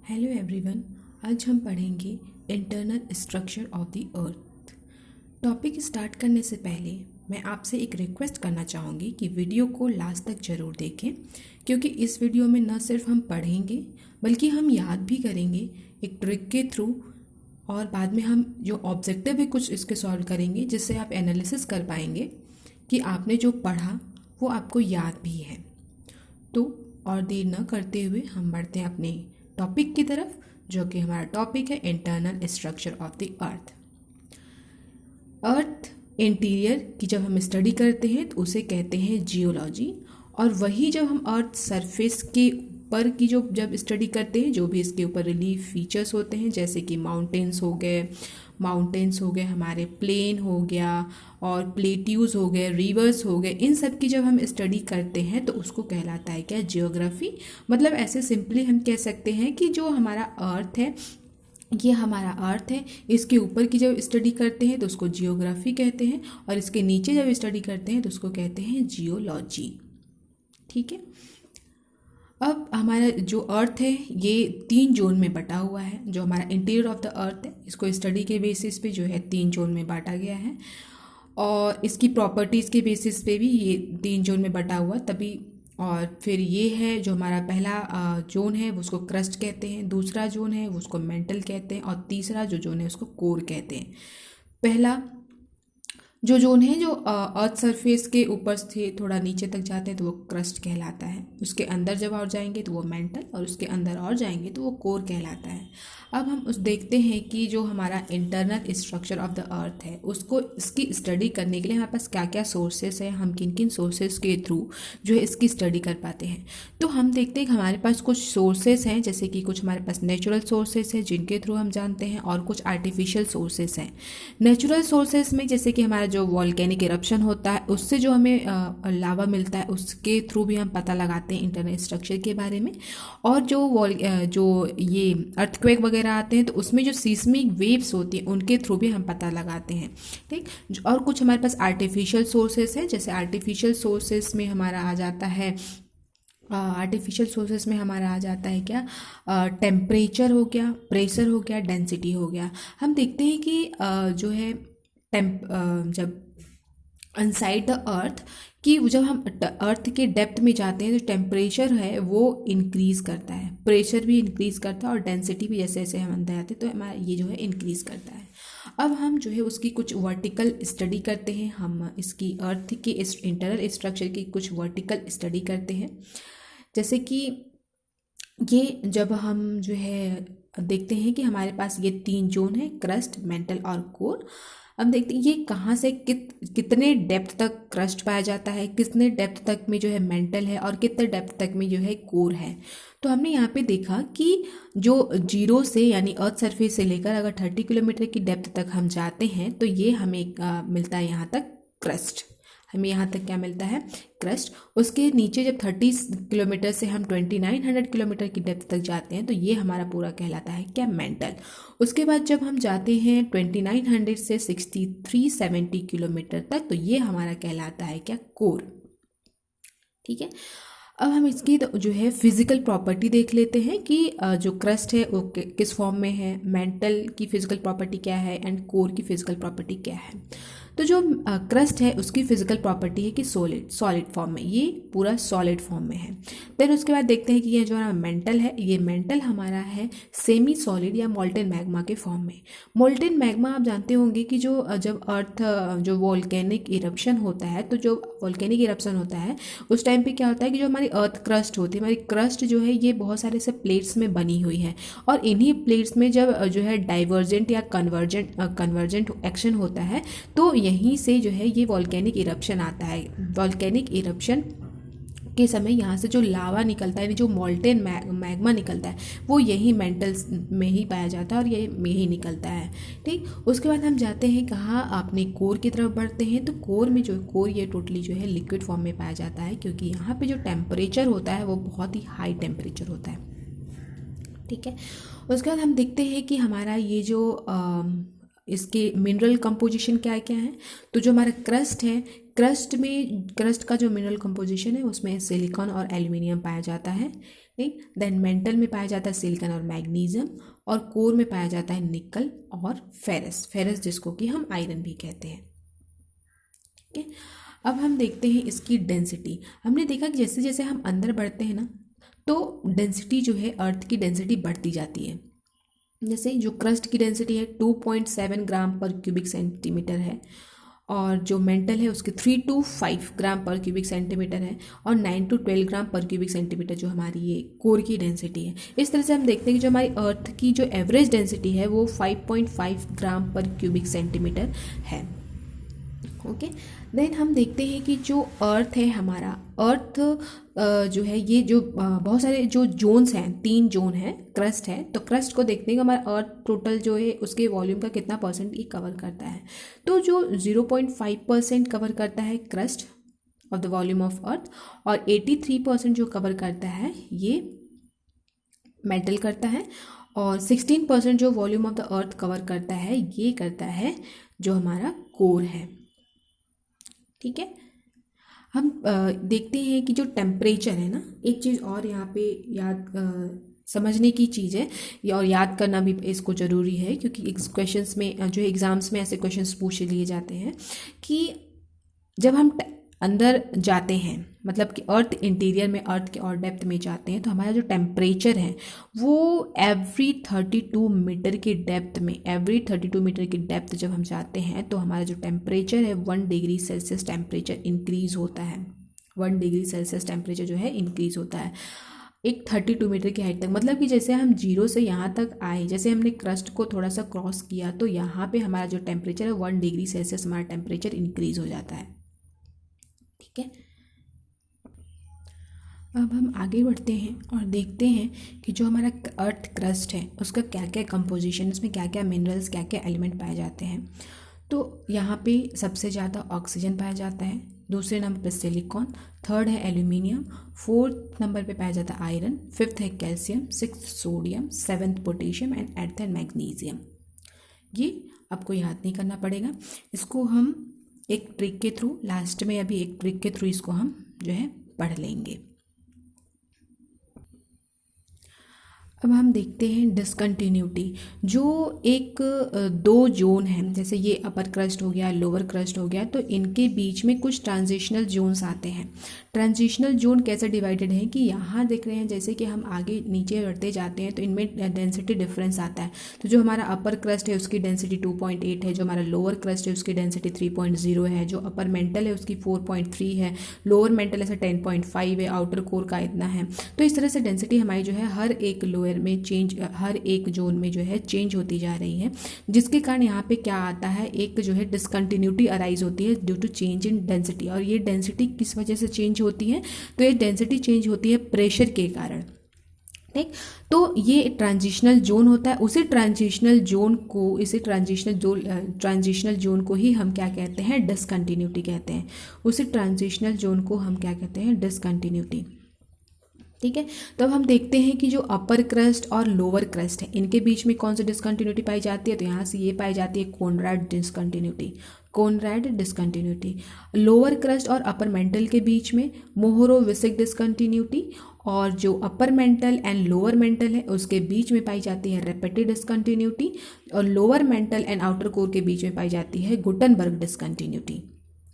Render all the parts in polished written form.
Hello everyone. आज हम पढ़ेंगे internal structure of the earth. Topic start करने से पहले मैं आपसे एक रिक्वेस्ट करना चाहूँगी कि वीडियो को लास्ट तक ज़रूर देखें, क्योंकि इस वीडियो में न सिर्फ हम पढ़ेंगे बल्कि हम याद भी करेंगे एक ट्रिक के थ्रू, और बाद में हम जो ऑब्जेक्टिव है कुछ इसके सॉल्व करेंगे, जिससे आप एनालिसिस कर पाएंगे कि आपने जो पढ़ा वो आपको याद भी है। तो और देर न करते हुए हम बढ़ते हैं अपने टॉपिक की तरफ, जो कि हमारा टॉपिक है internal structure of the earth. Earth interior की जब हम स्टडी करते हैं तो उसे कहते हैं जियोलॉजी, और वही जब हम अर्थ सरफेस के ऊपर की जो जब स्टडी करते हैं, जो भी इसके ऊपर रिलीफ फीचर्स होते हैं, जैसे कि माउंटेन्स हो गए, हमारे प्लेन हो गया और प्लेट्यूज हो गए, रिवर्स हो गए, इन सब की जब हम स्टडी करते हैं तो उसको कहलाता है क्या, जियोग्राफी। मतलब ऐसे सिंपली हम कह सकते हैं कि जो हमारा अर्थ है, ये हमारा अर्थ है, इसके ऊपर की जब स्टडी करते हैं तो उसको जियोग्राफी कहते हैं, और इसके नीचे जब स्टडी करते हैं तो उसको कहते हैं जियोलॉजी। ठीक है। अब हमारा जो अर्थ है ये 3 जोन में बटा हुआ है। जो हमारा इंटीरियर ऑफ द अर्थ है, इसको स्टडी के बेसिस पे जो है 3 जोन में बांटा गया है, और इसकी प्रॉपर्टीज़ के बेसिस पे भी ये 3 जोन में बटा हुआ तभी। और फिर ये है जो हमारा पहला जोन है, वो उसको क्रस्ट कहते हैं, दूसरा जोन है वो उसको मेंटल कहते हैं, और तीसरा जो जोन है उसको कोर कहते हैं। पहला जो जोन है, जो अर्थ सरफेस के ऊपर से थोड़ा नीचे तक जाते हैं तो वो क्रस्ट कहलाता है। उसके अंदर जब और जाएंगे तो वो मेंटल, और उसके अंदर और जाएंगे तो वो कोर कहलाता है। अब हम उस देखते हैं कि जो हमारा internal structure of the earth है, उसको इसकी स्टडी करने के लिए हमारे पास क्या क्या सोर्सेस हैं, हम किन किन सोर्सेस के थ्रू जो है इसकी स्टडी कर पाते हैं। तो हम देखते हैं कि हमारे पास कुछ सोर्सेस हैं, जैसे कि कुछ हमारे पास नेचुरल सोर्सेस हैं जिनके थ्रू हम जानते हैं, और कुछ आर्टिफिशियल सोर्सेस हैं। नेचुरल सोर्सेस में जैसे कि हमारा जो वॉल्केनिक इरप्शन होता है, उससे जो हमें लावा मिलता है, उसके थ्रू भी हम पता लगाते हैं इंटरनल स्ट्रक्चर के बारे में। और जो ये अर्थक्वेक वगैरह आते हैं तो उसमें जो सीस्मिक वेव्स होती हैं उनके थ्रू भी हम पता लगाते हैं। ठीक। और कुछ हमारे पास आर्टिफिशियल सोर्सेस हैं, जैसे आर्टिफिशियल सोर्सेस में हमारा आ जाता है क्या, टेम्परेचर हो गया, प्रेशर हो गया, डेंसिटी हो गया। हम देखते हैं कि जो है जब अनसाइड द अर्थ कि जब हम अर्थ के डेप्थ में जाते हैं तो टेम्परेचर है वो इंक्रीज़ करता है, प्रेशर भी इंक्रीज़ करता है, और डेंसिटी भी जैसे जैसे हम अंदर आते हैं तो हमारा ये जो है इंक्रीज़ करता है। अब हम जो है उसकी कुछ वर्टिकल स्टडी करते हैं, हम इसकी अर्थ के इंटरनल स्ट्रक्चर की कुछ वर्टिकल स्टडी करते हैं। जैसे कि ये जब हम जो है देखते हैं कि हमारे पास ये 3 जोन है, क्रस्ट, मेंटल और कोर। अब देखते हैं ये कहाँ से कितने डेप्थ तक क्रस्ट पाया जाता है, कितने डेप्थ तक में जो है मेंटल है, और कितने डेप्थ तक में जो है कोर है। तो हमने यहाँ पे देखा कि जो 0 से यानी अर्थ सरफेस से लेकर अगर 30 किलोमीटर की डेप्थ तक हम जाते हैं तो ये हमें मिलता है यहाँ तक क्रस्ट। हमें यहाँ तक क्या मिलता है, क्रस्ट। उसके नीचे जब 30 किलोमीटर से हम 2900 किलोमीटर की डेप्थ तक जाते हैं तो ये हमारा पूरा कहलाता है क्या, मेंटल। उसके बाद जब हम जाते हैं 2900 से 6370 किलोमीटर तक तो ये हमारा कहलाता है क्या, कोर। ठीक है। अब हम इसकी जो है फिजिकल प्रॉपर्टी देख लेते हैं कि जो क्रस्ट है वो किस फॉर्म में है, मेंटल की फिजिकल प्रॉपर्टी क्या है, एंड कोर की फिजिकल प्रॉपर्टी क्या है। तो जो क्रस्ट है उसकी फिजिकल प्रॉपर्टी है कि सॉलिड फॉर्म में, ये पूरा सॉलिड फॉर्म में है। देन उसके बाद देखते हैं कि ये जो हमारा मेंटल है, ये मेंटल हमारा है सेमी सॉलिड या मोल्टेन मैग्मा के फॉर्म में। मोल्टेन मैग्मा आप जानते होंगे कि जब अर्थ जो वॉल्केनिक इरप्शन होता है, तो जो वॉल्केनिक इरप्शन होता है उस टाइम पे क्या होता है कि जो हमारी अर्थ क्रस्ट होती है, हमारी क्रस्ट जो है ये बहुत सारे से प्लेट्स में बनी हुई है, और इन्हीं प्लेट्स में जब जो है डाइवर्जेंट या कन्वर्जेंट एक्शन होता है तो यहीं से जो है ये वॉल्केनिक इरप्शन आता है। वॉल्केनिक इरप्शन के समय यहाँ से जो लावा निकलता है, जो मोल्टेन मैग्मा निकलता है, वो यही मेंटल्स में ही पाया जाता है और ये में ही निकलता है। ठीक। उसके बाद हम जाते हैं कहाँ, अपने कोर की तरफ बढ़ते हैं। तो कोर में जो कोर ये टोटली जो है लिक्विड फॉर्म में पाया जाता है, क्योंकि यहाँ पे जो टेम्परेचर होता है वो बहुत ही हाई टेम्परेचर होता है। ठीक है। उसके बाद हम देखते हैं कि हमारा ये जो इसके मिनरल कंपोजिशन क्या क्या है। तो जो हमारा क्रस्ट है, क्रस्ट का जो मिनरल कंपोजिशन है उसमें सिलिकॉन और एल्युमिनियम पाया जाता है। ठीक। देन मेंटल में पाया जाता है सिलिकॉन और मैग्नीशियम, और कोर में पाया जाता है निकल और फेरस, फेरस जिसको कि हम आयरन भी कहते हैं। ठीक है, अब हम देखते हैं इसकी डेंसिटी। हमने देखा कि जैसे जैसे हम अंदर बढ़ते हैं ना, तो डेंसिटी जो है, अर्थ की डेंसिटी बढ़ती जाती है। जैसे जो क्रस्ट की डेंसिटी है 2.7 ग्राम पर क्यूबिक सेंटीमीटर है, और जो मेंटल है उसके 3 to 5 ग्राम पर क्यूबिक सेंटीमीटर है, और 9 to 12 ग्राम पर क्यूबिक सेंटीमीटर जो हमारी ये कोर की डेंसिटी है। इस तरह से हम देखते हैं कि जो हमारी अर्थ की जो एवरेज डेंसिटी है वो 5.5 ग्राम पर क्यूबिक सेंटीमीटर है। ओके, देन हम देखते हैं कि जो अर्थ है हमारा, अर्थ जो है ये जो बहुत सारे जो जोन्स हैं, 3 जोन हैं, क्रस्ट है, तो क्रस्ट को देखते हैं कि हमारा अर्थ टोटल जो है उसके वॉल्यूम का कितना परसेंट ये कवर करता है। तो जो 0.5% कवर करता है crust of the volume of earth, और 83% जो कवर करता है ये मेटल करता है, और 16% जो volume of the earth cover करता है ये करता है जो हमारा कोर है। ठीक है, हम देखते हैं कि जो टेम्परेचर है ना, एक चीज़ और यहाँ पे समझने की चीज़ है, और याद करना भी इसको ज़रूरी है, क्योंकि इस क्वेश्चंस में जो एग्ज़ाम्स में ऐसे क्वेश्चंस पूछ लिए जाते हैं कि जब हम अंदर जाते हैं, मतलब कि अर्थ इंटीरियर में, अर्थ के और डेप्थ में जाते हैं, तो हमारा जो टेम्परेचर है वो एवरी 32 मीटर की डेप्थ में, एवरी 32 मीटर की डेप्थ जब हम जाते हैं तो हमारा जो टेम्परेचर है 1 डिग्री सेल्सियस टेम्परेचर इंक्रीज़ होता है। 1 डिग्री सेल्सियस टेम्परेचर जो है इंक्रीज़ होता है एक 32 मीटर की हाइट तक। मतलब कि जैसे हम जीरो से यहाँ तक आए, जैसे हमने क्रस्ट को थोड़ा सा क्रॉस किया, तो यहाँ पे हमारा जो टेम्परेचर है 1 डिग्री सेल्सियस हमारा टेम्परेचर इंक्रीज़ हो जाता है। ठीक है, अब हम आगे बढ़ते हैं और देखते हैं कि जो हमारा अर्थ क्रस्ट है उसका क्या क्या कंपोजिशन, इसमें क्या क्या मिनरल्स, क्या क्या एलिमेंट पाए जाते हैं। तो यहाँ पे सबसे ज़्यादा ऑक्सीजन पाया जाता है, दूसरे नंबर पे सिलिकॉन, थर्ड है एल्यूमिनियम, फोर्थ नंबर पे पाया जाता है आयरन, फिफ्थ है calcium, sixth sodium, seventh potassium and eighth है मैग्नीशियम। ये आपको याद नहीं करना पड़ेगा, इसको हम एक ट्रिक के थ्रू, लास्ट में अभी एक ट्रिक के थ्रू इसको हम जो है पढ़ लेंगे। अब हम देखते हैं डिसकंटिन्यूटी। जो एक 2 जोन हैं, जैसे ये अपर क्रस्ट हो गया, लोअर क्रस्ट हो गया, तो इनके बीच में कुछ ट्रांजिशनल जोन्स आते हैं। ट्रांजिशनल जोन कैसे डिवाइडेड है कि यहाँ देख रहे हैं, जैसे कि हम आगे नीचे बढ़ते जाते हैं तो इनमें डेंसिटी डिफरेंस आता है। तो जो हमारा अपर क्रस्ट है उसकी डेंसिटी 2.8 है, जो हमारा लोअर क्रस्ट है उसकी डेंसिटी 3.0 है, जो अपर मेंटल है उसकी 4.3 है, लोअर मेंटल ऐसे 10.5 है, आउटर कोर का इतना है। तो इस तरह से डेंसिटी हमारी जो है हर एक लोअर में चेंज, हर एक जोन में जो है चेंज होती जा रही है, जिसके कारण यहाँ पे क्या आता है, एक जो है डिसकंटिन्यूटी अराइज होती है due to change in density. और ये डेंसिटी किस वजह से चेंज होती है, तो ये डेंसिटी चेंज होती है प्रेशर के कारण। ठीक, तो ये ट्रांजिशनल जोन होता है। उसी ट्रांजिशनल जोन को ही हम क्या कहते हैं, डिसकंटिन्यूटी कहते हैं। उसी ट्रांजिशनल जोन को हम क्या कहते हैं, डिसकंटिन्यूटी। ठीक है, तो अब हम देखते हैं कि जो अपर क्रस्ट और लोअर क्रस्ट है इनके बीच में कौन सी डिसकंटिन्यूटी पाई जाती है, तो यहाँ से ये पाई जाती है Conrad discontinuity. Conrad discontinuity. Lower crust और अपर मेंटल के बीच में मोहरोविसिक डिसकंटिन्यूटी, और जो upper mantle and lower mental है उसके बीच में पाई जाती है रेपेटिव डिसकंटिन्यूटी, और lower mental and outer core के बीच में पाई जाती है गुटनबर्ग डिसकंटिन्यूटी।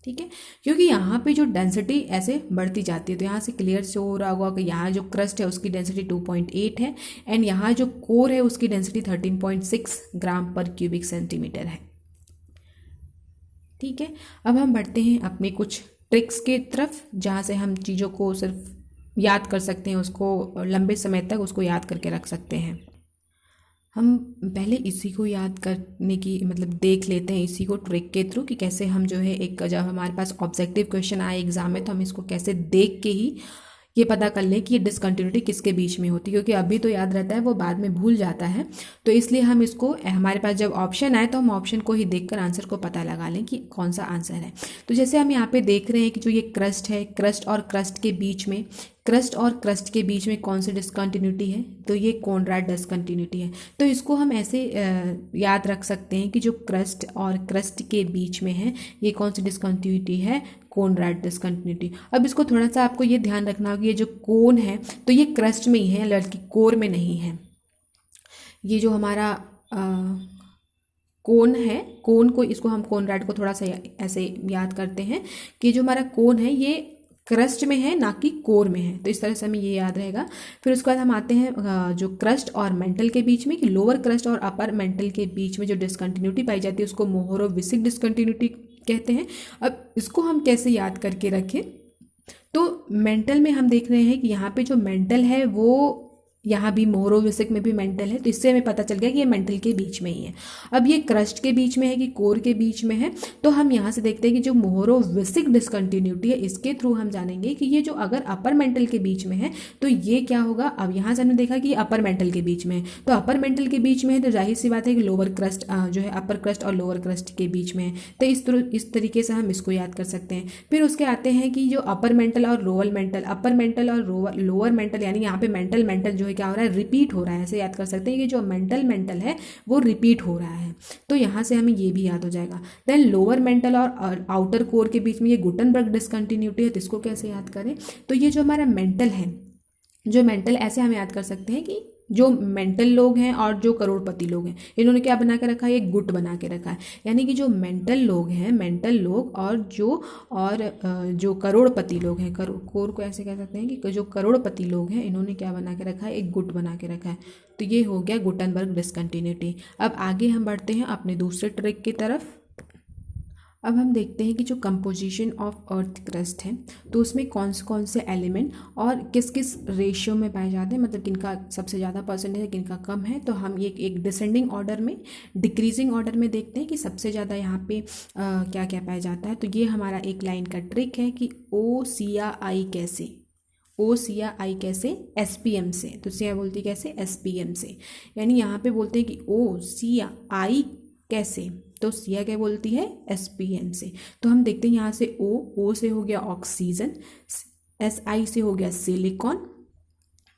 ठीक है, क्योंकि यहाँ पे जो डेंसिटी ऐसे बढ़ती जाती है, तो यहाँ से क्लियर से हो रहा होगा कि यहाँ जो क्रस्ट है उसकी डेंसिटी 2.8 है, एंड यहाँ जो कोर है उसकी डेंसिटी 13.6 ग्राम पर क्यूबिक सेंटीमीटर है। ठीक है, अब हम बढ़ते हैं अपने कुछ ट्रिक्स के तरफ, जहाँ से हम चीज़ों को सिर्फ याद कर सकते हैं, उसको लंबे समय तक उसको याद करके रख सकते हैं। हम पहले इसी को याद करने की, मतलब देख लेते हैं इसी को ट्रिक के थ्रू कि कैसे हम जो है, एक जब हमारे पास ऑब्जेक्टिव क्वेश्चन आए एग्जाम में तो हम इसको कैसे देख के ही ये पता कर लें कि ये डिसकंटिन्यूटी किसके बीच में होती है, क्योंकि अभी तो याद रहता है, वो बाद में भूल जाता है। तो इसलिए हम इसको, हमारे पास जब ऑप्शन आए तो हम ऑप्शन को ही देखकर आंसर को पता लगा लें कि कौन सा आंसर है। तो जैसे हम यहाँ पे देख रहे हैं कि जो ये क्रस्ट है, क्रस्ट और क्रस्ट के बीच में, क्रस्ट और क्रस्ट के बीच में कौन सी डिसकंटिन्यूटी है, तो ये कोनराड डिसकंटिन्यूटी है। तो इसको हम ऐसे याद रख सकते हैं कि जो क्रस्ट और क्रस्ट के बीच में है ये कौन सी डिसकंटिन्यूटी है, कोनराड डिसकंटिन्यूटी। अब इसको थोड़ा सा आपको ये ध्यान रखना होगा, ये जो कोन है तो ये क्रस्ट में ही है, लड़की कोर में नहीं है। ये जो हमारा कोन है, कोन को इसको हम कोनराड को थोड़ा सा ऐसे याद करते हैं कि जो हमारा कोन है ये क्रस्ट में है ना कि कोर में है, तो इस तरह से हमें ये याद रहेगा। फिर उसके बाद हम आते हैं जो क्रस्ट और मेंटल के बीच में, कि लोअर क्रस्ट और अपर मेंटल के बीच में जो डिसकंटिन्यूटी पाई जाती है उसको मोहोरोविसिक डिसकंटिन्यूटी कहते हैं। अब इसको हम कैसे याद करके रखें, तो मेंटल में हम देख रहे हैं कि यहाँ पे जो मेंटल है वो यहाँ भी मोहोरोविसिक में भी मेंटल है, तो इससे हमें पता चल गया कि ये मेंटल के बीच में ही है। अब ये क्रस्ट के बीच में है कि कोर के बीच में है, तो हम यहाँ से देखते हैं कि जो मोहोरोविसिक डिसकंटिन्यूटी है इसके थ्रू हम जानेंगे कि ये जो अगर अपर मेंटल के बीच में है तो ये क्या होगा। अब यहाँ से हमने देखा कि अपर मेंटल के बीच में है, तो अपर मेंटल के बीच में है तो जाहिर सी बात है कि लोअर क्रस्ट जो है अपर क्रस्ट और लोअर क्रस्ट के बीच में है, तो इस तरीके से हम इसको याद कर सकते हैं। फिर उसके आते हैं कि जो अपर मेंटल और लोअर मेंटल, अपर मेंटल और लोअर मेंटल, यानी यहाँ पे मेंटल जो है क्या हो रहा है, रिपीट हो रहा है, ऐसे याद कर सकते हैं कि जो मेंटल है वो रिपीट हो रहा है, तो यहाँ से हमें ये भी याद हो जाएगा। देन लोअर मेंटल और आउटर कोर के बीच में ये गुटनबर्ग डिसकंटिन्यूटी है, तो इसको कैसे याद करें, तो ये जो हमारा मेंटल है, जो मेंटल ऐसे हम याद कर सकते हैं कि जो मेंटल लोग हैं और जो करोड़पति लोग हैं इन्होंने क्या बना के रखा है, एक गुट बना के रखा है, यानी कि जो मेंटल लोग हैं, मेंटल लोग और जो करोड़पति लोग हैं, कोर को ऐसे कह सकते हैं कि जो करोड़पति लोग हैं इन्होंने क्या बना के रखा है, एक गुट बना के रखा है, तो ये हो गया गुटनबर्ग डिसकंटिन्यूटी। अब आगे हम बढ़ते हैं अपने दूसरे ट्रिक की तरफ। अब हम देखते हैं कि जो कंपोजिशन ऑफ अर्थ क्रस्ट है तो उसमें कौन से एलिमेंट और किस किस रेशियो में पाए जाते हैं, मतलब किनका सबसे ज़्यादा परसेंटेज है, किनका कम है। तो हम ये एक डिसेंडिंग ऑर्डर में, डिक्रीजिंग ऑर्डर में देखते हैं कि सबसे ज़्यादा यहाँ पे क्या क्या पाया जाता है। तो ये हमारा एक लाइन का ट्रिक है कि ओ सी या आई कैसे, ओ सी या आई कैसे, SPM से, तो सिया बोलती है कैसे, SPM से, यानी यहाँ पे बोलते हैं कि ओ सी या आई कैसे, तो सिया क्या बोलती है, SPM से। तो हम देखते हैं यहाँ से ओ से हो गया ऑक्सीजन, SI से हो गया सिलिकॉन,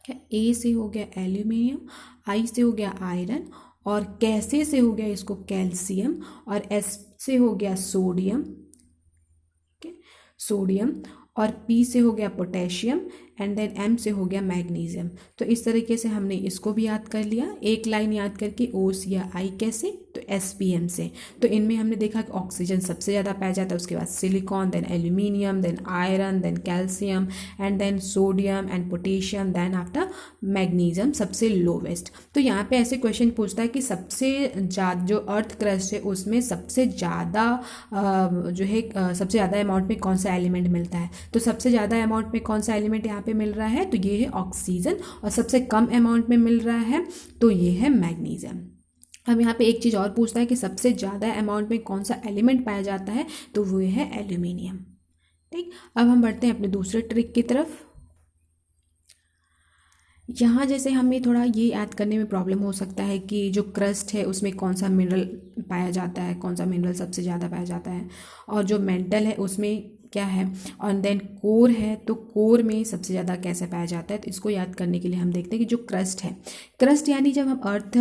A से हो गया एल्यूमिनियम, I से हो गया आयरन, और कैसे से हो गया इसको कैल्शियम, और S से हो गया सोडियम, और P से हो गया पोटेशियम, एंड देन M से हो गया मैग्नीशियम। तो इस तरीके से हमने इसको भी याद कर लिया, एक लाइन याद करके O सी या I कैसे, तो SPM से। तो इनमें हमने देखा कि ऑक्सीजन सबसे ज़्यादा पाया जाता है, उसके बाद silicon, then aluminium, then iron, then calcium, and then sodium and potassium, then after magnesium सबसे लोवेस्ट। तो यहाँ पे ऐसे क्वेश्चन पूछता है कि सबसे ज़्यादा जो अर्थ क्रस्ट है उसमें सबसे ज़्यादा जो है सबसे ज़्यादा अमाउंट में कौन सा एलिमेंट मिलता है, तो सबसे ज़्यादा अमाउंट में कौन सा एलिमेंट यहाँ पे मिल रहा है, तो ये है ऑक्सीजन, और सबसे कम अमाउंट में मिल रहा है तो ये है मैग्नीशियम। हम यहाँ पे एक चीज़ और पूछता है कि सबसे ज़्यादा अमाउंट में कौन सा एलिमेंट पाया जाता है, तो वो है एल्यूमिनियम। ठीक, अब हम बढ़ते हैं अपने दूसरे ट्रिक की तरफ। यहाँ जैसे हमें थोड़ा ये याद करने में प्रॉब्लम हो सकता है कि जो क्रस्ट है उसमें कौन सा मिनरल पाया जाता है, कौन सा मिनरल सबसे ज़्यादा पाया जाता है, और जो मेंटल है उसमें क्या है, और देन कोर है तो कोर में सबसे ज़्यादा कैसे पाया जाता है। तो इसको याद करने के लिए हम देखते हैं कि जो क्रस्ट है, क्रस्ट यानी जब हम अर्थ